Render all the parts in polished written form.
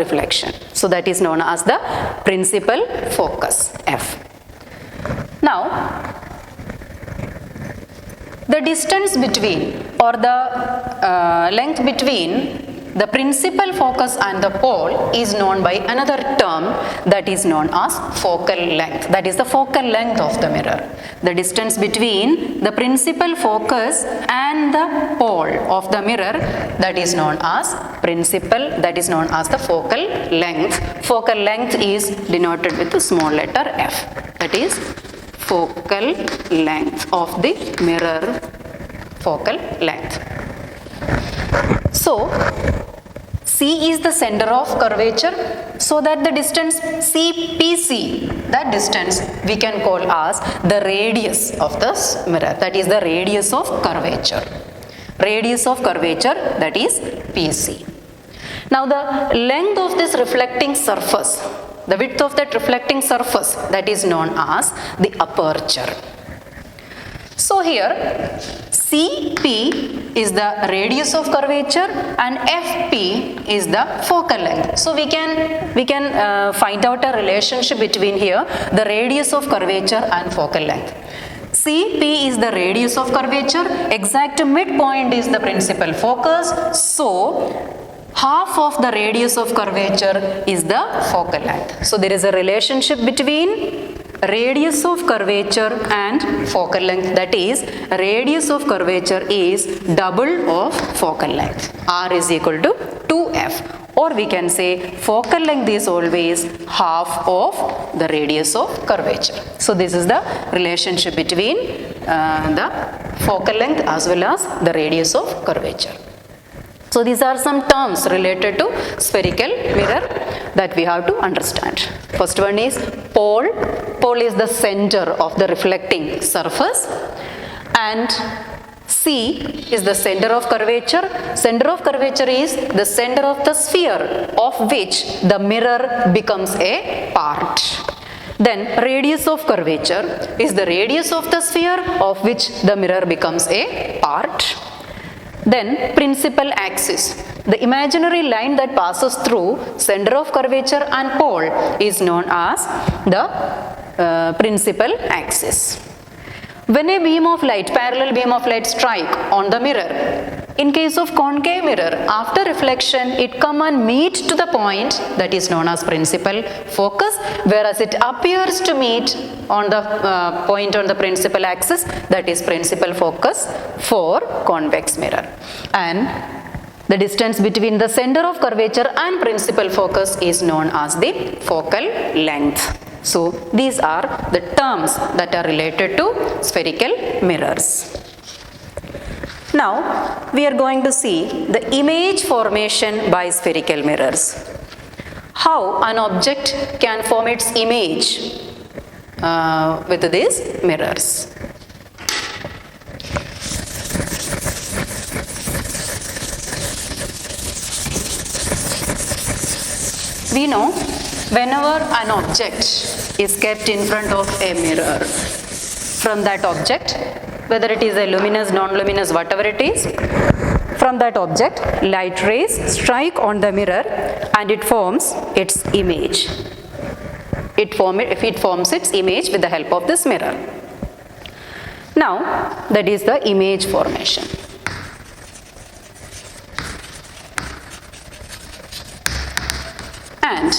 reflection. So that is known as the principal focus, F. Now, the distance between, or the length between the principal focus and the pole is known by another term that is known as focal length. That is the focal length of the mirror. The distance between the principal focus and the pole of the mirror, that is known as the focal length. Focal length is denoted with the small letter F. That is focal length of the mirror, focal length. So, C is the center of curvature, so that the distance CPC, that distance we can call as the radius of this mirror, that is the radius of curvature. Radius of curvature, that is PC. Now the length of this reflecting surface, the width of that reflecting surface, that is known as the aperture. So here CP is the radius of curvature and FP is the focal length. So we can find out a relationship between here, the radius of curvature and focal length. CP is the radius of curvature, exact midpoint is the principal focus, so half of the radius of curvature is the focal length. So there is a relationship between radius of curvature and focal length, that is radius of curvature is double of focal length. R is equal to 2F, or we can say focal length is always half of the radius of curvature. So this is the relationship between the focal length as well as the radius of curvature. So these are some terms related to spherical mirror that we have to understand. First one is pole. Pole is the center of the reflecting surface, and C is the center of curvature. Center of curvature is the center of the sphere of which the mirror becomes a part. Then radius of curvature is the radius of the sphere of which the mirror becomes a part. Then principal axis, the imaginary line that passes through center of curvature and pole is known as the principal axis. When a beam of light, parallel beam of light strike on the mirror, in case of concave mirror, after reflection it come and meet to the point that is known as principal focus, whereas it appears to meet on the point on the principal axis, that is principal focus for convex mirror. And the distance between the center of curvature and principal focus is known as the focal length. So these are the terms that are related to spherical mirrors. Now we are going to see the image formation by spherical mirrors. How an object can form its image with these mirrors. We know whenever an object is kept in front of a mirror, from that object, whether it is a luminous, non-luminous, whatever it is, from that object light rays strike on the mirror and it forms its image. It forms its image with the help of this mirror. Now that is the image formation. And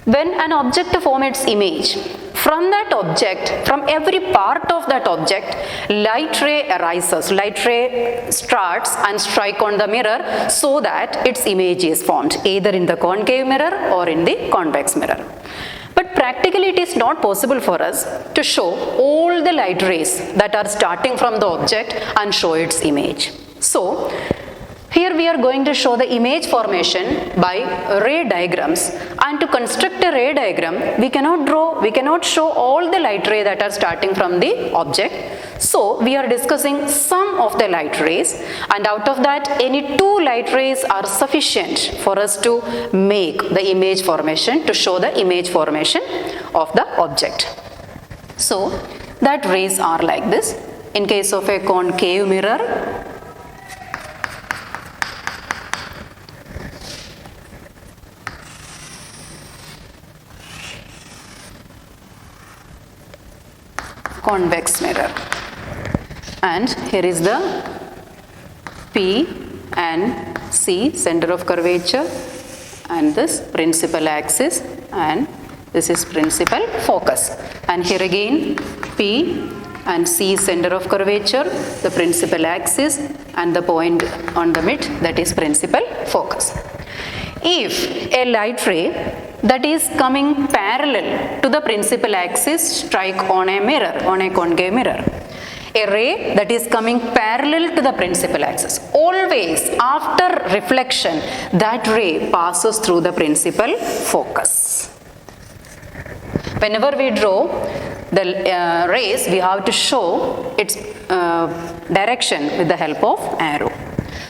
when an object forms its image, from that object, from every part of that object, light ray arises, light ray starts and strike on the mirror so that its image is formed, either in the concave mirror or in the convex mirror. But practically it is not possible for us to show all the light rays that are starting from the object and show its image. So here we are going to show the image formation by ray diagrams, and to construct a ray diagram we cannot show all the light rays that are starting from the object. So we are discussing some of the light rays, and out of that any 2 light rays are sufficient for us to make the image formation, to show the image formation of the object. So that rays are like this. In case of a concave mirror, convex mirror. And here is the P and C, center of curvature, and this principal axis, and this is principal focus. And here again P and C, center of curvature, the principal axis, and the point on the mid, that is principal focus. If a light ray that is coming parallel to the principal axis strike on a mirror, on a concave mirror, a ray that is coming parallel to the principal axis, always after reflection, that ray passes through the principal focus. Whenever we draw the rays, we have to show its direction with the help of arrow.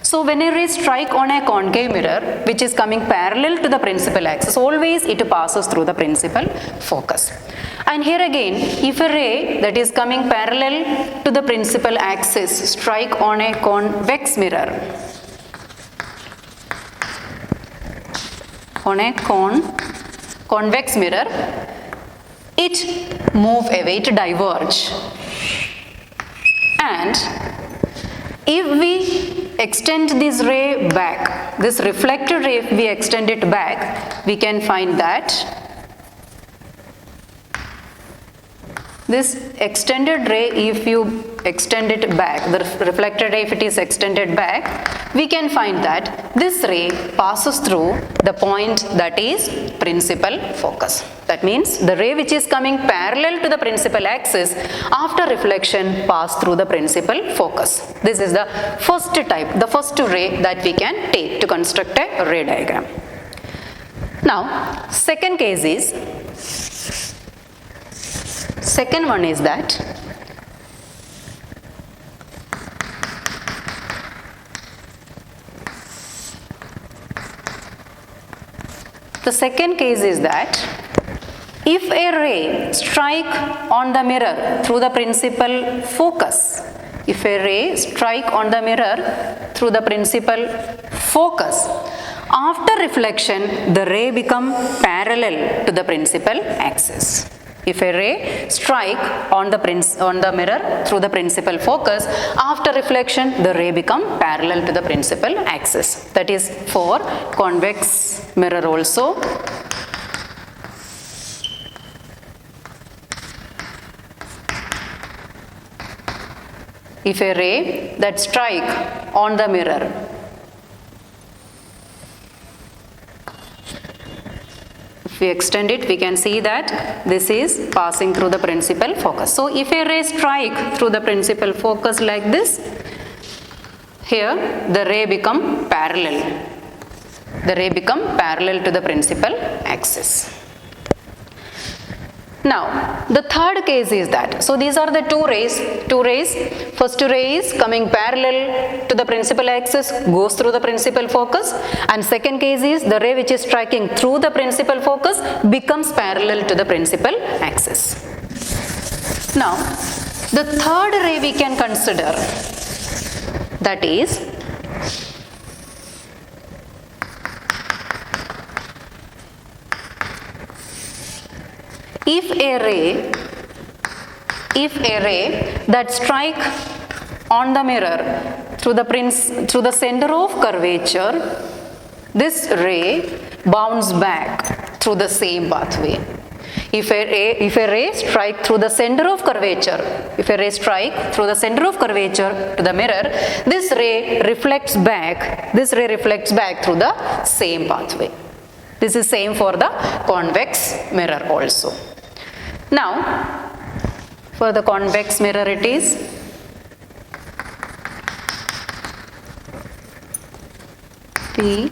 So when a ray strike on a concave mirror which is coming parallel to the principal axis, always it passes through the principal focus. And here again, if a ray that is coming parallel to the principal axis strike on a convex mirror, on a convex mirror, it move away, it diverge. And if we extend this ray back, this reflected ray, if we extend it back, we can find that this extended ray, if you extend it back, the reflected ray, if it is extended back, we can find that this ray passes through the point that is principal focus. That means the ray which is coming parallel to the principal axis, after reflection pass through the principal focus. This is the first type, the first ray that we can take to construct a ray diagram. Now, second case is, second one is that the second case is that if a ray strike on the mirror through the principal focus, if a ray strike on the mirror through the principal focus, after reflection the ray become parallel to the principal axis. If a ray strike on the mirror through the principal focus, after reflection the ray become parallel to the principal axis. That is for convex mirror also. If a ray that strike on the mirror, if we extend it, we can see that this is passing through the principal focus. So if a ray strike through the principal focus like this, here the ray become parallel. The ray become parallel to the principal axis. Now, the third case is that, so these are the two rays. First ray is coming parallel to the principal axis, goes through the principal focus, and second case is the ray which is striking through the principal focus becomes parallel to the principal axis. Now, the third ray we can consider, that is if a ray that strike on the mirror through the center of curvature, this ray bounce back through the same pathway. If a ray strike through the center of curvature, to the mirror, this ray reflects back through the same pathway. This is same for the convex mirror also. Now, for the convex mirror it is P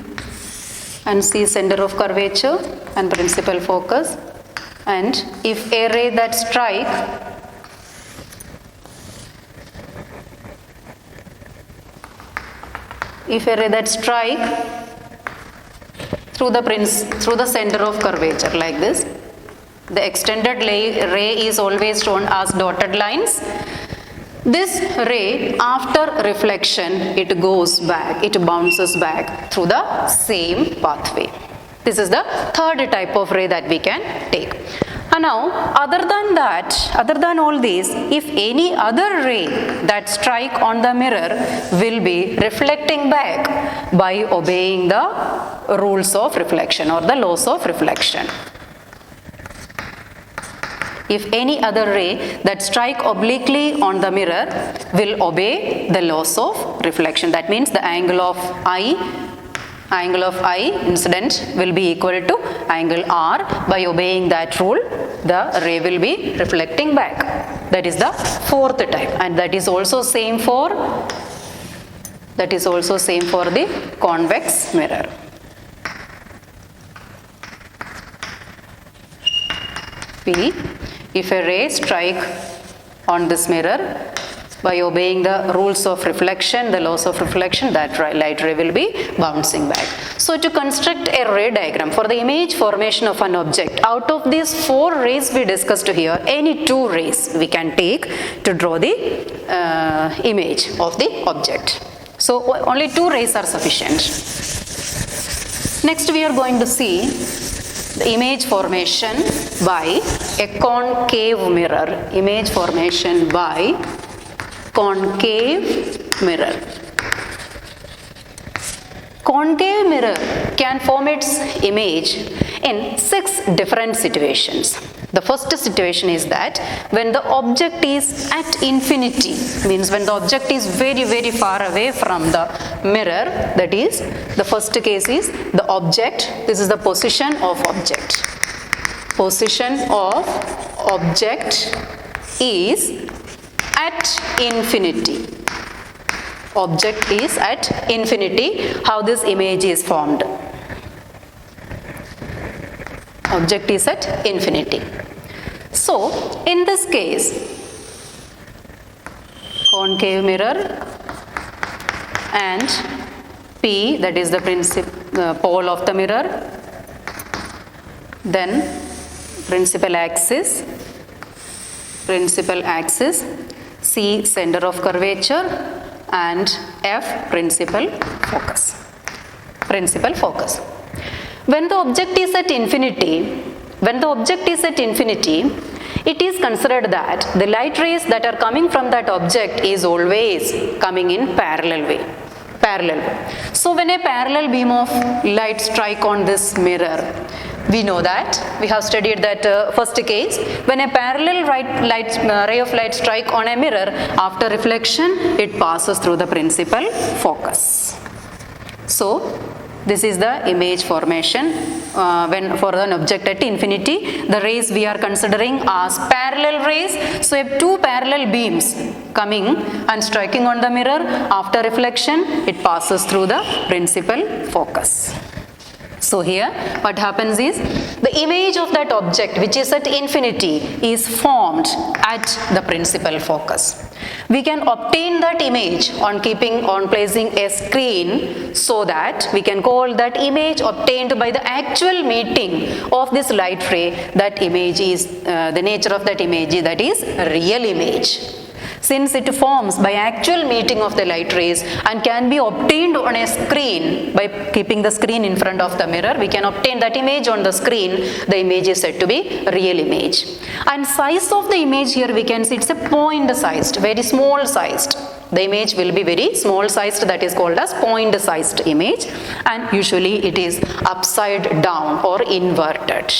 and C, center of curvature and principal focus, and if a ray that strike through the center of curvature like this, the extended ray is always shown as dotted lines. This ray, after reflection, it goes back, it bounces back through the same pathway. This is the third type of ray that we can take. And now, other than all these, if any other ray that strike on the mirror will be reflecting back by obeying the rules of reflection or the laws of reflection. If any other ray that strike obliquely on the mirror will obey the laws of reflection. That means the angle of I incident will be equal to angle R. By obeying that rule, the ray will be reflecting back. That is the fourth type, and that is also same for the convex mirror. P. If a ray strike on this mirror, by obeying the rules of reflection, the laws of reflection, that light ray will be bouncing back. So to construct a ray diagram for the image formation of an object, out of these 4 rays we discussed here, any 2 rays we can take to draw the image of the object. So only 2 rays are sufficient. Next we are going to see the image formation by a concave mirror. Image formation by concave mirror. Concave mirror can form its image in 6 different situations. The first situation is that when the object is at infinity, means when the object is very, very far away from the mirror, that is, the first case is the object, this is the position of object. Position of object is at infinity. Object is at infinity. How this image is formed? Object is at infinity. So, in this case, concave mirror and P, that is the pole of the mirror, then principal axis, C center of curvature, and F principal focus. When the object is at infinity, it is considered that the light rays that are coming from that object is always coming in parallel way. So when a parallel beam of light strike on this mirror, we know that, we have studied that first case, when a parallel ray of light strike on a mirror, after reflection, it passes through the principal focus. So, this is the image formation when for an object at infinity. The rays we are considering as parallel rays. So, if 2 parallel beams coming and striking on the mirror, after reflection, it passes through the principal focus. So here what happens is the image of that object which is at infinity is formed at the principal focus. We can obtain that image on placing a screen, so that we can call that image obtained by the actual meeting of this light ray. That image is the nature of that image, that is real image. Since it forms by actual meeting of the light rays and can be obtained on a screen by keeping the screen in front of the mirror, we can obtain that image on the screen. The image is said to be real image. And size of the image here we can see it's a point sized, very small sized. The image will be very small sized, that is called as point sized image, and usually it is upside down or inverted.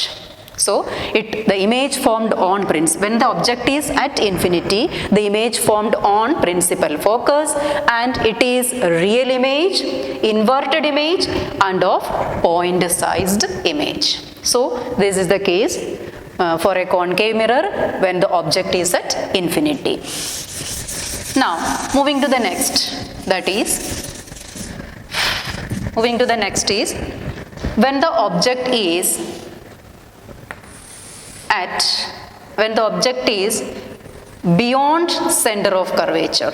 So, the image formed on when the object is at infinity, the image formed on principal focus, and it is real image, inverted image, and of point sized image. So, this is the case for a concave mirror when the object is at infinity. Now, moving to the next is when the object is beyond center of curvature.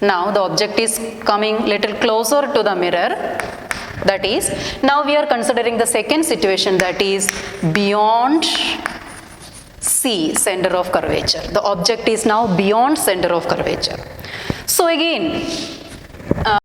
Now the object is coming little closer to the mirror. That is, now we are considering the second situation, that is beyond C, center of curvature. The object is now beyond center of curvature. So again,